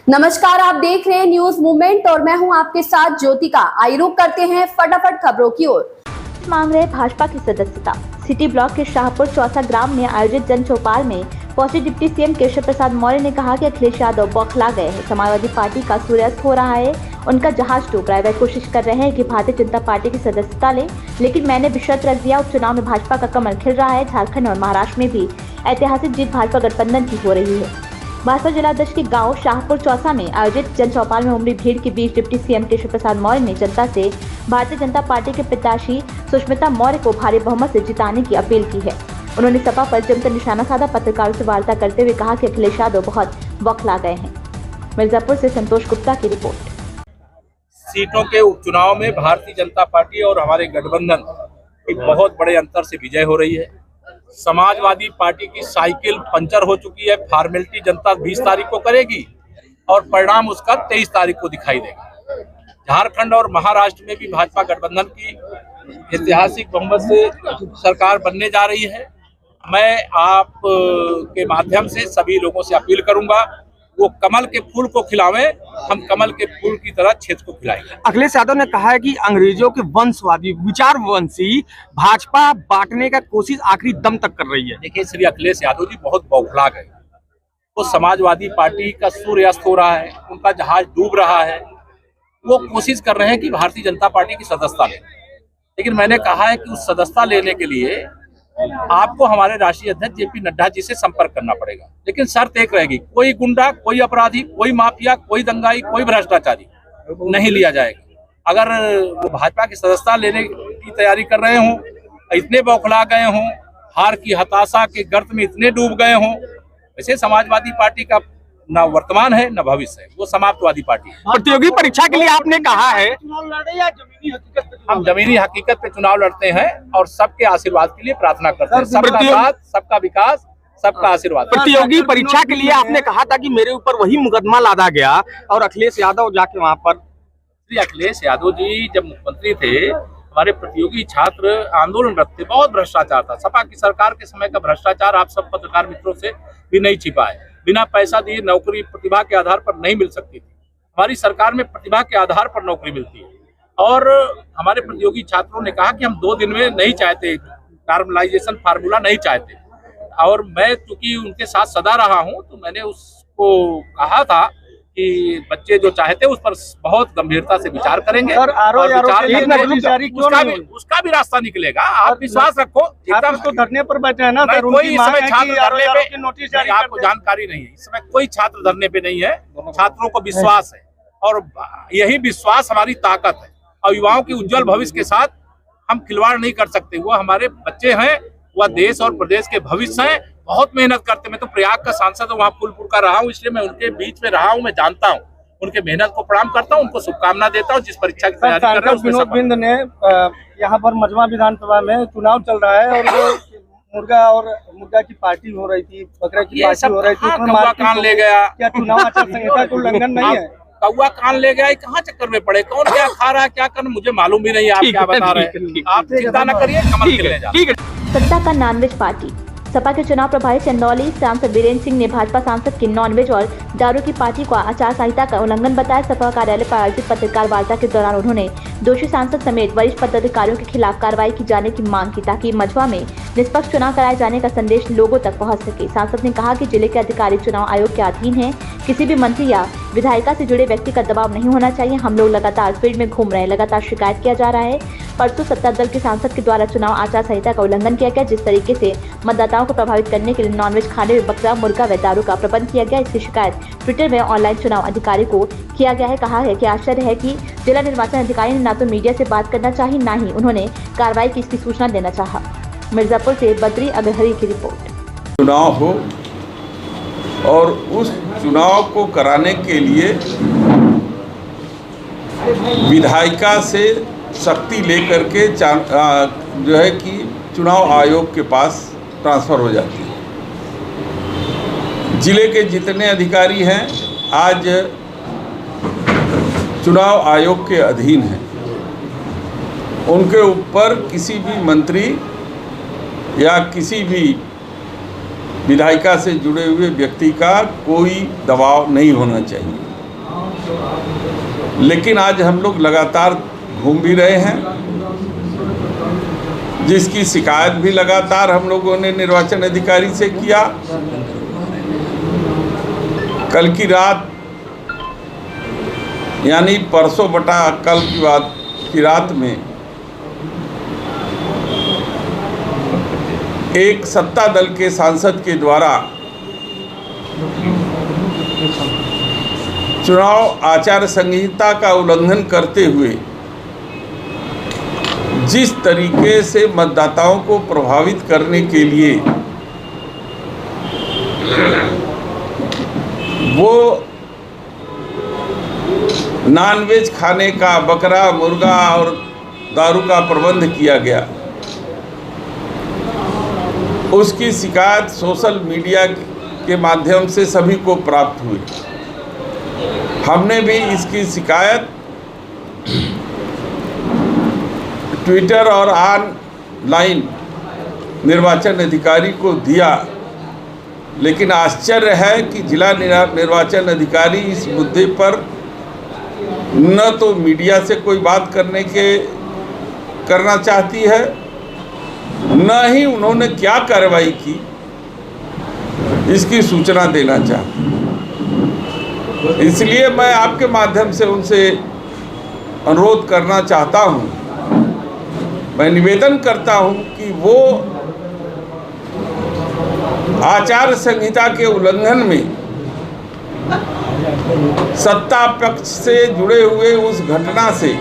नमस्कार, आप देख रहे हैं न्यूज मूवमेंट और मैं हूं आपके साथ ज्योतिका। आइए रुक करते हैं फटाफट खबरों की ओर। मांग रहे भाजपा की सदस्यता। सिटी ब्लॉक के शाहपुर चौसा ग्राम में आयोजित जन चौपाल में पहुंचे डिप्टी सीएम केशव प्रसाद मौर्य ने कहा कि अखिलेश यादव बौखला गए हैं। समाजवादी पार्टी का सूर्यास्त हो रहा है, उनका जहाज डूब रहा है। वह कोशिश कर रहे हैं कि भारतीय जनता पार्टी की सदस्यता लें, लेकिन मैंने भी शर्त रख दिया। उपचुनाव में भाजपा का कमल खिल रहा है। झारखंड और महाराष्ट्र में भी ऐतिहासिक जीत भाजपा गठबंधन की हो रही है। भाजपा जिलाध्यक्ष के गांव शाहपुर चौसा में आयोजित जन चौपाल में उमड़ी भीड़ के बीच डिप्टी सीएम केशव प्रसाद मौर्य ने जनता से भारतीय जनता पार्टी के प्रत्याशी सुष्मिता मौर्य को भारी बहुमत से जिताने की अपील की है। उन्होंने सपा पर जमकर निशाना साधा। पत्रकारों से वार्ता करते हुए कहा कि अखिलेश यादव बहुत बौखला गए हैं। मिर्जापुर से संतोष गुप्ता की रिपोर्ट। सीटों के उपचुनाव में भारतीय जनता पार्टी और हमारे गठबंधन की बहुत बड़े अंतर से विजय हो रही है। समाजवादी पार्टी की साइकिल पंचर हो चुकी है। फॉर्मेलिटी जनता 20 तारीख को करेगी और परिणाम उसका 23 तारीख को दिखाई देगा। झारखंड और महाराष्ट्र में भी भाजपा गठबंधन की ऐतिहासिक बहुमत से सरकार बनने जा रही है। मैं आप के माध्यम से सभी लोगों से अपील करूंगा, वो कमल के फूल को खिलावें, हम कमल के फूल की तरह क्षेत्र को खिलाएंगे। अखिलेश यादव ने कहा है कि अंग्रेजों के वंशवादी विचारवंशी भाजपा बांटने का कोशिश आखिरी दम तक कर रही है। देखिए, श्री अखिलेश यादव जी बहुत बौखला गए। वो समाजवादी पार्टी का सूर्यास्त हो रहा है, उनका जहाज डूब रहा है। वो कोशिश कर रहे हैं कि भारतीय जनता पार्टी की सदस्यता लें, लेकिन मैंने कहा है कि उस सदस्यता लेने के लिए आपको हमारे राष्ट्रीय अध्यक्ष जेपी नड्डा जी से संपर्क करना पड़ेगा। लेकिन शर्त एक रहेगी, कोई गुंडा, कोई अपराधी, कोई माफिया, कोई दंगाई, कोई भ्रष्टाचारी नहीं लिया जाएगा। अगर वो भाजपा की सदस्यता लेने की तैयारी कर रहे हों, इतने बौखला गए हों, हार की हताशा के गर्त में इतने डूब गए हों, वैसे समाजवादी पार्टी का न वर्तमान है न भविष्य है, वो समाजवादी पार्टी है। प्रतियोगी परीक्षा के लिए आपने कहा है हम जमीनी हकीकत पे चुनाव लड़ते हैं और सबके आशीर्वाद के लिए प्रार्थना करते हैं। सबका साथ, सबका विकास, सबका आशीर्वाद। प्रतियोगी परीक्षा के लिए आपने कहा था कि मेरे ऊपर वही मुकदमा लादा गया और अखिलेश यादव जाके वहां पर। श्री अखिलेश यादव जी जब मुख्यमंत्री थे, हमारे प्रतियोगी छात्र आंदोलनरत थे। बहुत भ्रष्टाचार था। सपा की सरकार के समय का भ्रष्टाचार आप सब पत्रकार मित्रों से भी नहीं छिपा है। बिना पैसा दिए नौकरी प्रतिभा के आधार पर नहीं मिल सकती थी। हमारी सरकार में प्रतिभा के आधार पर नौकरी मिलती है। और हमारे प्रतियोगी छात्रों ने कहा कि हम 2 दिन में नहीं चाहते, नॉर्मलाइजेशन फार्मूला नहीं चाहते। और मैं चूंकि उनके साथ सदा रहा हूं, तो मैंने उसको कहा था कि बच्चे जो चाहते उस पर बहुत गंभीरता से विचार करेंगे और उसका भी रास्ता निकलेगा। आप विश्वास रखो। तो धरने पर बैठे हैं ना, कोई इस समय छात्र धरने पे नोटिस जारी, आपको जानकारी नहीं है, इस समय कोई छात्र धरने पे नहीं है। छात्रों को विश्वास है और यही विश्वास हमारी ताकत है। और युवाओं के उज्जवल भविष्य के साथ हम खिलवाड़ नहीं कर सकते। वो हमारे बच्चे हैं, वह देश और प्रदेश के भविष्य हैं। बहुत मेहनत करते। मैं तो प्रयाग का सांसद हूँ, वहाँ फूलपुर का रहा हूँ, इसलिए मैं उनके बीच में रहा हूँ, मैं जानता हूँ। उनके मेहनत को प्रणाम करता हूँ, उनको शुभकामना देता हूँ। जिस परीक्षा की तैयारी कर रहे हैं विनोद बिंद ने यहाँ पर मजमा विधानसभा में चुनाव चल रहा है और मुर्गा की पार्टी हो रही थी, बकरा की पार्टी हो रही थी, कौवा कान ले गया। क्या चुनाव आचार संहिता का उल्लंघन नहीं है? कौवा कान ले गया, कहाँ चक्कर में पड़े, कौन क्या खा रहा है, क्या करना मुझे मालूम भी नहीं। आप क्या बता रहे हैं, आप चिंता न करिए, कमल खिलने जा रहा है। सत्ता का नॉनवेज पार्टी। सपा के चुनाव प्रभारी चंदौली सांसद वीरेंद्र सिंह ने भाजपा सांसद की नॉनवेज और दारू की पार्टी को आचार संहिता का उल्लंघन बताया। सपा कार्यालय पर आयोजित पत्रकार वार्ता के दौरान उन्होंने दोषी सांसद समेत वरिष्ठ पदाधिकारियों के खिलाफ कार्रवाई की जाने की मांग की, ताकि मझवा में निष्पक्ष चुनाव कराए जाने का संदेश लोगों तक पहुंच सके। सांसद ने कहा कि जिले के अधिकारी चुनाव आयोग के अधीन हैं। किसी भी मंत्री या विधायिका से जुड़े व्यक्ति का दबाव नहीं होना चाहिए। हम लोग लगातार फील्ड में घूम रहे हैं, लगातार शिकायत किया जा रहा है। परसों सत्ता दल के सांसद के द्वारा चुनाव आचार संहिता का उल्लंघन किया गया। जिस तरीके से मतदाताओं को प्रभावित करने के लिए नॉनवेज खाने में बकरा, मुर्गा व दारू का प्रबंध किया गया, इसकी शिकायत ट्विटर में ऑनलाइन चुनाव अधिकारी को किया गया है। कहा है कि आश्चर्य है कि जिला निर्वाचन अधिकारी ने ना तो मीडिया से बात करना चाहिए, ना ही उन्होंने कार्रवाई की इसकी सूचना देना चाहा। मिर्जापुर से बद्री अग्रहरी की रिपोर्ट। चुनाव हो और उस चुनाव को कराने के लिए विधायिका से शक्ति लेकर के जो है कि चुनाव आयोग के पास ट्रांसफ़र हो जाती है। जिले के जितने अधिकारी हैं आज चुनाव आयोग के अधीन हैं। उनके ऊपर किसी भी मंत्री या किसी भी विधायिका से जुड़े हुए व्यक्ति का कोई दबाव नहीं होना चाहिए। लेकिन आज हम लोग लगातार घूम भी रहे हैं, जिसकी शिकायत भी लगातार हम लोगों ने निर्वाचन अधिकारी से किया। कल की रात यानी परसों बटा कल की रात में एक सत्ता दल के सांसद के द्वारा चुनाव आचार संहिता का उल्लंघन करते हुए जिस तरीके से मतदाताओं को प्रभावित करने के लिए वो नॉनवेज खाने का, बकरा, मुर्गा और दारू का प्रबंध किया गया, उसकी शिकायत सोशल मीडिया के माध्यम से सभी को प्राप्त हुई। हमने भी इसकी शिकायत ट्विटर और ऑनलाइन निर्वाचन अधिकारी को दिया, लेकिन आश्चर्य है कि जिला निर्वाचन अधिकारी इस मुद्दे पर न तो मीडिया से कोई बात करना चाहती है, न ही उन्होंने क्या कार्रवाई की इसकी सूचना देना चाहती। इसलिए मैं आपके माध्यम से उनसे अनुरोध करना चाहता हूं, मैं निवेदन करता हूं कि वो आचार संहिता के उल्लंघन में सत्ता पक्ष से जुड़े हुए उस घटना से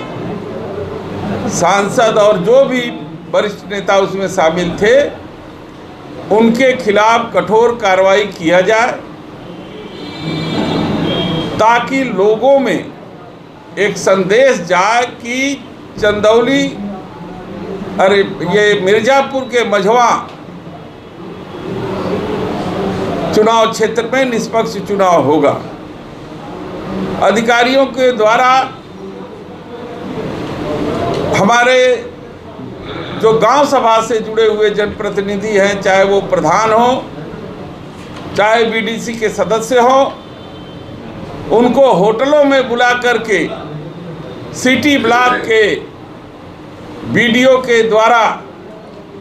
सांसद और जो भी वरिष्ठ नेता उसमें शामिल थे, उनके खिलाफ कठोर कार्रवाई किया जाए, ताकि लोगों में एक संदेश जाए कि चंदौली ये मिर्जापुर के मझवा चुनाव क्षेत्र में निष्पक्ष चुनाव होगा। अधिकारियों के द्वारा हमारे जो गांव सभा से जुड़े हुए जनप्रतिनिधि हैं, चाहे वो प्रधान हो, चाहे बीडीसी के सदस्य हो, उनको होटलों में बुला करके सिटी ब्लॉक के बीडीओ के द्वारा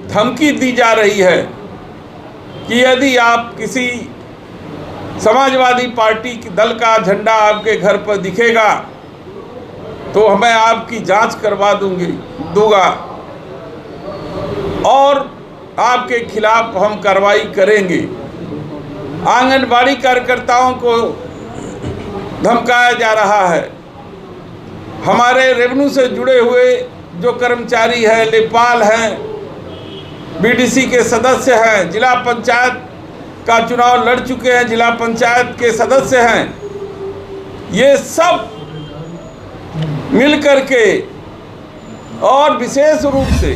धमकी दी जा रही है कि यदि आप किसी समाजवादी पार्टी के दल का झंडा आपके घर पर दिखेगा तो मैं आपकी जांच करवा दूंगा और आपके खिलाफ हम कार्रवाई करेंगे। आंगनबाड़ी कार्यकर्ताओं को धमकाया जा रहा है। हमारे रेवेन्यू से जुड़े हुए जो कर्मचारी हैं, लेखपाल हैं, बीडीसी के सदस्य हैं, जिला पंचायत का चुनाव लड़ चुके हैं, जिला पंचायत के सदस्य हैं, ये सब मिलकर के और विशेष रूप से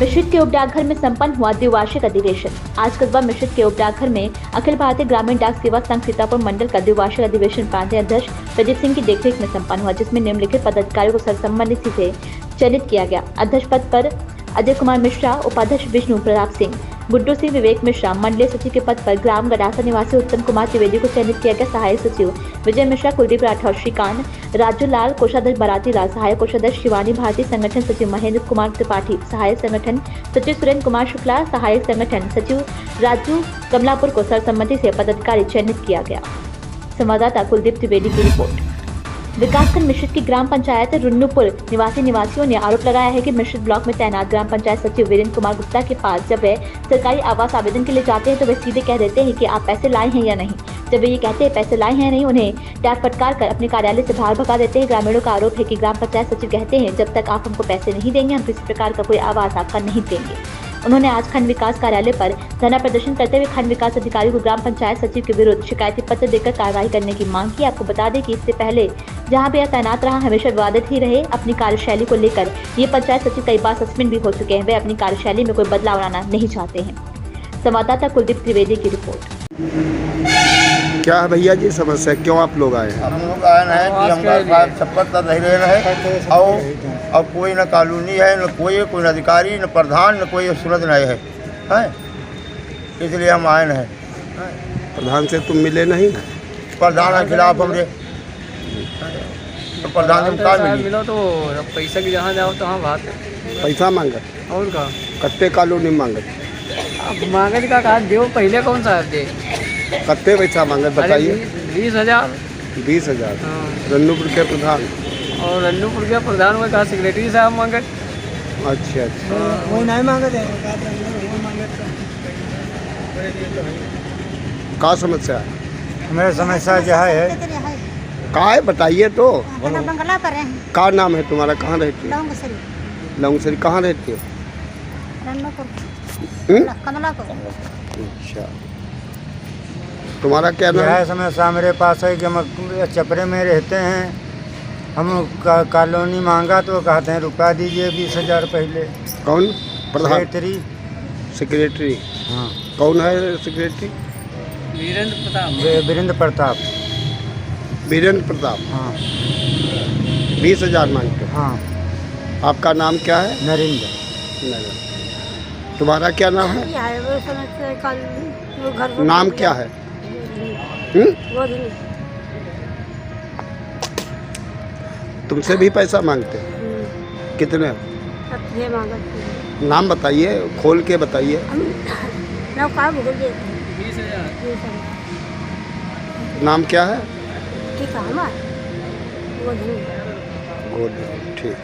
मिश्रित के उप डाकघर में संपन्न हुआ द्विवार्षिक अधिवेशन। आज कस्बा मिश्रित के उप डाकघर में अखिल भारतीय ग्रामीण डाक सेवा संघ सीतापुर मंडल का द्विवार्षिक अधिवेशन प्रांतीय अध्यक्ष प्रदीप सिंह की देखरेख में संपन्न हुआ, जिसमें निम्नलिखित पदाधिकारियों को सर्वसम्मति से चयनित किया गया। अध्यक्ष पद पर अजय कुमार मिश्रा, उपाध्यक्ष विष्णु प्रताप सिंह, गुड्डू सिंह, विवेक मिश्रा। मंडलीय सचिव के पद पर ग्राम गडासा निवासी उत्तम कुमार त्रिवेदी को चयनित किया गया। सहायक सचिव विजय मिश्रा, कुलदीप राठौर, श्रीकांत, राजू लाल, कोषाध्यक्ष बराती लाल, सहायक कोषाध्यक्ष शिवानी भारती, संगठन सचिव महेंद्र कुमार त्रिपाठी, सहायक संगठन सचिव सुरेंद्र कुमार शुक्ला, सहायक संगठन सचिव राजू कमलापुर को सर्वसम्मति से पदाधिकारी चयनित किया गया। संवाददाता कुलदीप त्रिवेदी की रिपोर्ट। विकासखंड मिश्रित की ग्राम पंचायत रुन्नूपुर निवासियों ने आरोप लगाया है कि मिश्रित ब्लॉक में तैनात ग्राम पंचायत सचिव वीरेंद्र कुमार गुप्ता के पास जब वे सरकारी आवास आवेदन के लिए जाते हैं तो वे सीधे कह देते हैं कि आप पैसे लाए हैं या नहीं। जब वे ये कहते हैं पैसे लाए हैं या नहीं, उन्हें टैग फटकार कर अपने कार्यालय से बाहर भगा देते हैं। ग्रामीणों का आरोप है कि ग्राम पंचायत सचिव कहते हैं जब तक आप हमको पैसे नहीं देंगे हम किसी प्रकार का कोई आवास आपका नहीं देंगे। उन्होंने आज खंड विकास कार्यालय पर धरना प्रदर्शन करते हुए खंड विकास अधिकारी को ग्राम पंचायत सचिव के विरुद्ध शिकायती पत्र देकर कार्रवाई करने की मांग की। आपको बता दें कि इससे पहले जहां भी यह तैनात रहा हमेशा विवादित ही रहे। अपनी कार्यशैली को लेकर ये पंचायत सचिव कई बार सस्पेंड भी हो चुके हैं। वे अपनी कार्यशैली में कोई बदलाव लाना नहीं चाहते हैं। संवाददाता कुलदीप त्रिवेदी की रिपोर्ट। क्या है भैया जी समस्या, क्यों आप लोग आए हैं? हम लोग आए हैं कि हमारा छप्पर तक नहीं रहे हैं और कोई न कानूनी है, न कोई अधिकारी, न प्रधान, न कोई सूरत नहीं है, इसलिए हम आए हैं। प्रधान से तुम मिले नहीं? प्रधान के खिलाफ हमरे जी? तो प्रधान से कहाँ मिली? मिलो तो पैसा की जहाँ जाओ तो हाँ बात है। पैसा मांगत और का कत्ते कॉलोनी मांगत अब मांगत का कहा दे पहले कौन सा दे? कत्ते पैसा मांगत बताइए? 20,000। 20,000 हाँ। रन्नूपुर के प्रधान। और रन्नूपुर के प्रधान में कहा सेक्रेटरी साहब मांगत। अच्छा अच्छा वो नहीं मांगत है। का समस्या है? हमारे समस्या जो है का है बताइए तो। बंगला पर है का नाम है तुम्हारा? कहाँ रहती हो? लौंगसरी लौंगसरी कहाँ रहती हो? रन्नूपुर कमलापुर। अच्छा तुम्हारा क्या नाम है? यह समस्या मेरे पास है कि हम चपरे में रहते हैं। हम कॉलोनी मांगा तो कहते हैं रुपया दीजिए 20,000 पहले। कौन प्रधान? सेक्रेटरी। सेक्रेटरी? हाँ। कौन है सेक्रेटरी? वीरेंद्र प्रताप। वीरेंद्र प्रताप। वीरेंद्र प्रताप। हाँ 20,000 मांगते हो? हाँ। आपका नाम क्या है? नरेंद्र। नगर। तुम्हारा क्या नाम है? वो घर नाम क्या है? तुमसे भी पैसा मांगते हैं? कितने? नाम बताइए, खोल के बताइए। 20,000। नाम क्या है? ठीक है हमारा गोद। ठीक।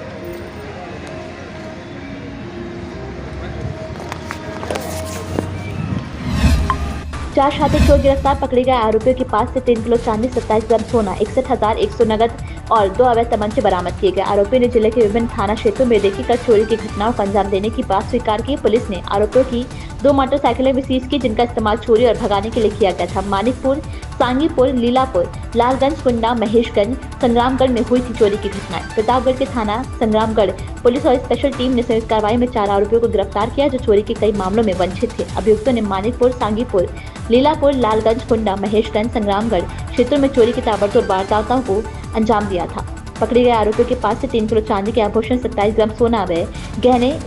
चार छात्र चोर गिरफ्तार, पकड़े गए आरोपियों के पास से 3 किलो चांदी, 27 ग्राम सोना, 61,100 नगद और 2 अवैध तमंचे बरामद किए गए। आरोपियों ने जिले के विभिन्न थाना क्षेत्रों में रेकी कर चोरी की घटनाओं को अंजाम देने की बात स्वीकार की। पुलिस ने आरोपियों की 2 मोटरसाइकिलें भी सीज की, जिनका इस्तेमाल चोरी और भगाने के लिए किया गया था। मानिकपुर, सांगीपुर, लीलापुर, लालगंज, कुंडा, महेशगंज, संग्रामगढ़ में हुई थी चोरी की घटनाएं। प्रतापगढ़ के थाना संग्रामगढ़ पुलिस और स्पेशल टीम ने संयुक्त कार्रवाई में 4 आरोपियों को गिरफ्तार किया, जो चोरी के कई मामलों में वंचित थे। अभियुक्तों ने मानिकपुर, सांगीपुर, लीलापुर, लालगंज, कुंडा, महेशगंज, संग्रामगढ़ क्षेत्रों में चोरी की ताबड़तोड़ वारदातों को अंजाम दिया था। पकड़े गए आरोपियों के पास से 3 किलो चांदी के आभूषण, 27 ग्राम सोना, अवैध गहने,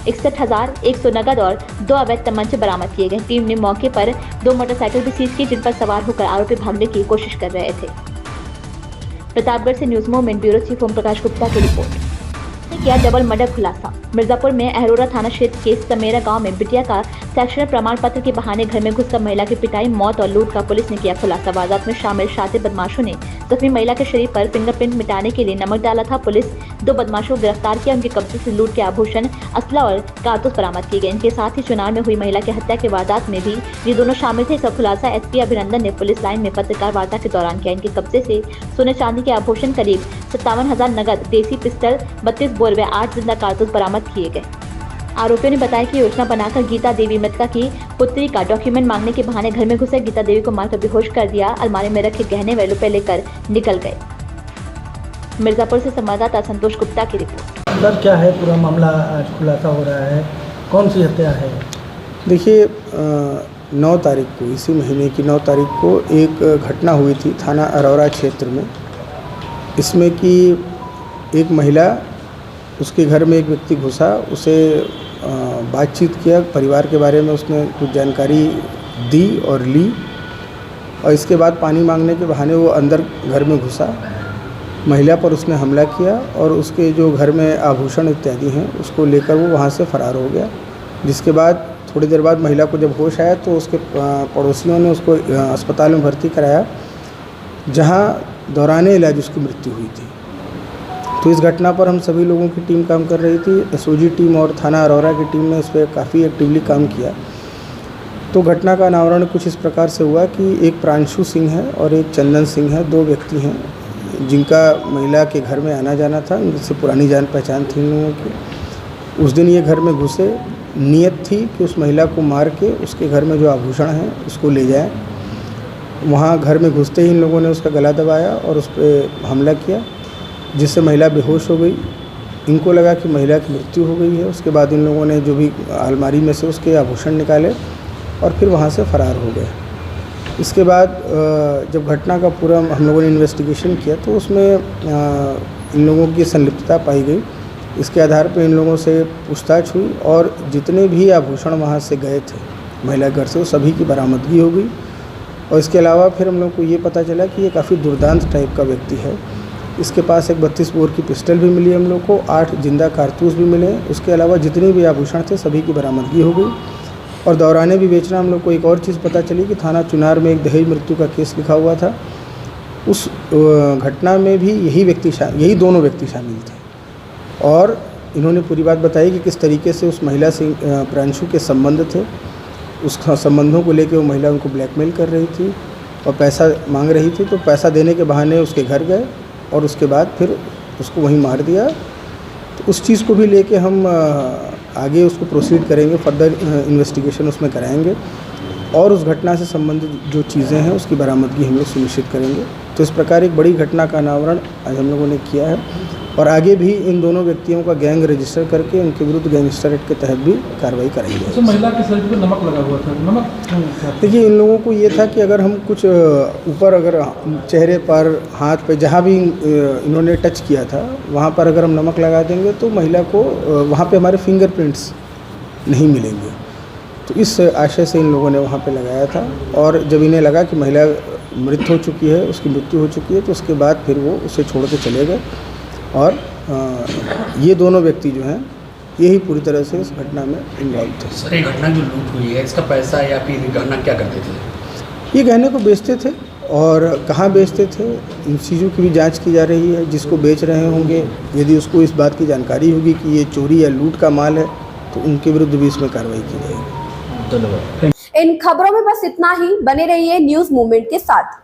61,100 नगद और 2 अवैध तमंचे बरामद किए गए। टीम ने मौके पर 2 मोटरसाइकिल भी सीज की, जिन पर सवार होकर आरोपी भागने की कोशिश कर रहे थे। प्रतापगढ़ से news movement bureau chief Om Prakash Gupta की रिपोर्ट। किया डबल मर्डर खुलासा। मिर्जापुर में अहरोरा थाना क्षेत्र के समेरा गांव में बिटिया का शैक्षणिक प्रमाण पत्र के बहाने घर में घुसकर महिला की पिटाई, मौत और लूट का पुलिस ने किया खुलासा। वारदात में शामिल शातिर बदमाशों ने जख्मी महिला के शरीर पर फिंगरप्रिंट मिटाने के लिए नमक डाला था। पुलिस 2 बदमाशों को गिरफ्तार किया, उनके कब्जे से लूट के आभूषण, असला और कारतूस बरामद किए गए। इनके साथ ही चुनाव में हुई महिला की हत्या के वारदात में भी ये दोनों शामिल थे। इसका खुलासा एसपी अभिनंदन ने पुलिस लाइन में पत्रकार वार्ता के दौरान किया। इनके कब्जे से सोने चांदी के आभूषण, करीब 57,000 नगद, देसी पिस्टल, 32 बोर व 8 जिंदा कारतूस बरामद किए गए। आरोपियों ने बताया कि योजना बनाकर गीता देवी मृतका की पुत्री का डॉक्यूमेंट मांगने के बहाने घर में घुसे, गीता देवी को मारकर बेहोश कर दिया, अलमारी में रखे गहने व रुपए लेकर निकल गए। मिर्जापुर से संवाददाता संतोष गुप्ता की रिपोर्ट। सर क्या है पूरा मामला आज खुलासा हो रहा है, कौन सी हत्या है? देखिए 9 तारीख को, इसी महीने की 9 तारीख को एक घटना हुई थी थाना अरौरा क्षेत्र में। इसमें कि एक महिला, उसके घर में एक व्यक्ति घुसा, उसे बातचीत किया, परिवार के बारे में उसने कुछ जानकारी दी और ली, और इसके बाद पानी मांगने के बहाने वो अंदर घर में घुसा, महिला पर उसने हमला किया और उसके जो घर में आभूषण इत्यादि हैं उसको लेकर वो वहाँ से फरार हो गया। जिसके बाद थोड़ी देर बाद महिला को जब होश आया तो उसके पड़ोसियों ने उसको अस्पताल में भर्ती कराया, जहाँ दौराने इलाज उसकी मृत्यु हुई थी। तो इस घटना पर हम सभी लोगों की टीम काम कर रही थी। एसओजी टीम और थाना अरौरा की टीम ने इस पर काफ़ी एक्टिवली काम किया। तो घटना का अनावरण कुछ इस प्रकार से हुआ कि एक प्रांशु सिंह है और एक चंदन सिंह है, 2 व्यक्ति हैं जिनका महिला के घर में आना जाना था, उनसे पुरानी जान पहचान थी इन लोगों की। उस दिन ये घर में घुसे, नियत थी कि उस महिला को मार के उसके घर में जो आभूषण हैं उसको ले जाएं। वहाँ घर में घुसते ही इन लोगों ने उसका गला दबाया और उस पर हमला किया, जिससे महिला बेहोश हो गई। इनको लगा कि महिला की मृत्यु हो गई है। उसके बाद इन लोगों ने जो भी अलमारी में से उसके आभूषण निकाले और फिर वहाँ से फरार हो गए। इसके बाद जब घटना का पूरा हम लोगों ने इन्वेस्टिगेशन किया तो उसमें इन लोगों की संलिप्तता पाई गई। इसके आधार पर इन लोगों से पूछताछ हुई और जितने भी आभूषण वहाँ से गए थे महिला घर से, वो सभी की बरामदगी हो गई। और इसके अलावा फिर हम लोग को ये पता चला कि ये काफ़ी दुर्दांत टाइप का व्यक्ति है। इसके पास एक 32 बोर की पिस्टल भी मिली हम लोग को, 8 जिंदा कारतूस भी मिले। उसके अलावा जितने भी आभूषण थे सभी की बरामदगी हो गई। और दौराने भी बेचना हम लोग को एक और चीज़ पता चली कि थाना चुनार में एक दहेज मृत्यु का केस लिखा हुआ था। उस घटना में भी यही दोनों व्यक्ति शामिल थे। और इन्होंने पूरी बात बताई कि किस तरीके से उस महिला से प्रांशु के संबंध थे। उस संबंधों को लेकर वो महिला उनको ब्लैकमेल कर रही थी और पैसा मांग रही थी। तो पैसा देने के बहाने उसके घर गए और उसके बाद फिर उसको वहीं मार दिया। तो उस चीज़ को भी लेके हम आगे उसको प्रोसीड करेंगे, फर्दर इन्वेस्टिगेशन उसमें कराएंगे और उस घटना से संबंधित जो चीज़ें हैं उसकी बरामदगी हम लोग सुनिश्चित करेंगे। तो इस प्रकार एक बड़ी घटना का अनावरण आज हम लोगों ने किया है और आगे भी इन दोनों व्यक्तियों का गैंग रजिस्टर करके उनके विरुद्ध गैंगस्टर एक्ट के तहत भी कार्रवाई कराई जाएगी। तो महिला के शरीर पर नमक लगा हुआ था, नमक देखिए इन लोगों को ये था कि अगर हम कुछ ऊपर अगर चेहरे पर, हाथ पे जहाँ भी इन्होंने टच किया था वहाँ पर अगर हम नमक लगा देंगे तो महिला को वहाँ पे हमारे फिंगरप्रिंट्स नहीं मिलेंगे। तो इस आशय से इन लोगों ने वहाँ पे लगाया था और जब इन्हें लगा कि महिला मृत हो चुकी है, उसकी मृत्यु हो चुकी है, तो उसके बाद फिर वो उसे छोड़ के चले गए। और ये दोनों व्यक्ति जो हैं यही पूरी तरह से इस घटना में इन्वॉल्व थे। सर ये घटना जो लूट हुई है इसका पैसा या फिर गहना क्या करते थे? ये गहने को बेचते थे और कहाँ बेचते थे इन चीज़ों की भी जांच की जा रही है। जिसको बेच रहे होंगे यदि उसको इस बात की जानकारी होगी कि ये चोरी या लूट का माल है तो उनके विरुद्ध भी इसमें कार्रवाई की जाएगी। धन्यवाद। इन खबरों में बस इतना ही। बने रहिए न्यूज़ मूवमेंट के साथ।